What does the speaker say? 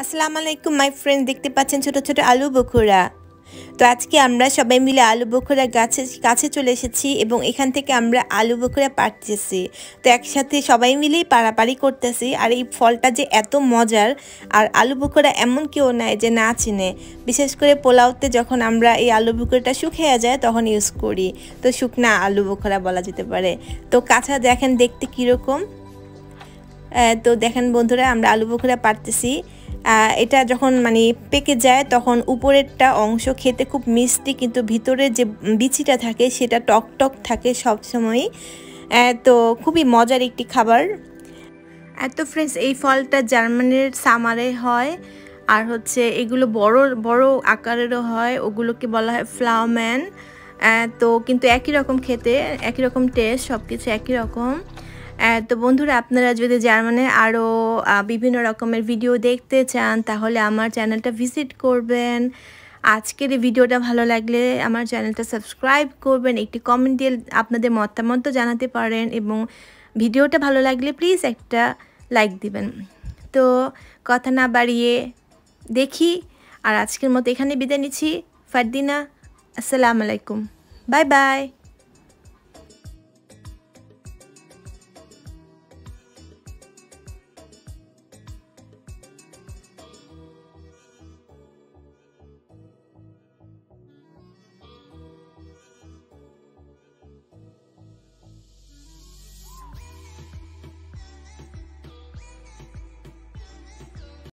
আসসালামু আলাইকুম my friend, দেখতে পাচ্ছেন ছোট ছোট আলু বখরা। তো আজকে আমরা সবাই মিলে আলু বখরা গাছের কাছে চলে এসেছি এবং এখান থেকে আমরা আলু বখরা পাড়তেছি। তো একসাথে সবাই মিলেই পাড়াপাড়ি করতেছি। আর এই ফলটা যে এত মজার, আর আলু বখরা এমন কেউ নাই যে না চিনে। বিশেষ করে পোলাওতে যখন আমরা এই আলু বখরাটা শুকিয়ে যায় তখন ইউজ করি, তো শুকনা আলু বখরা বলা যেতে পারে। তো কাঁচা দেখেন দেখতে কীরকম। তো দেখেন বন্ধুরা, আমরা আলু বখরা পাড়তেছি। এটা যখন মানে পেকে যায় তখন উপরেরটা অংশ খেতে খুব মিষ্টি, কিন্তু ভিতরে যে বিচিটা থাকে সেটা টক টক থাকে সবসময়ই। তো খুবই মজার একটি খাবার। তো ফ্রেন্ডস, এই ফলটা জার্মানির সামারে হয়, আর হচ্ছে এগুলো বড় বড় আকারেরও হয়, ওগুলোকে বলা হয় ফ্লাওম্যান। তো কিন্তু একই রকম খেতে, একই রকম টেস্ট, সব কিছু একই রকম। তো বন্ধুরা, আপনারা যদি জার্মানির আরও বিভিন্ন রকমের ভিডিও দেখতে চান তাহলে আমার চ্যানেলটা ভিজিট করবেন। আজকের এই ভিডিওটা ভালো লাগলে আমার চ্যানেলটা সাবস্ক্রাইব করবেন, একটি কমেন্ট দিয়ে আপনাদের মতামত জানাতে পারেন, এবং ভিডিওটা ভালো লাগলে প্লিজ একটা লাইক দিবেন। তো কথা না বাড়িয়ে দেখি, আর আজকের মতো এখানে বিদায় নিচ্ছি। ফারদিনা, আসসালামু আলাইকুম, বাই বাই।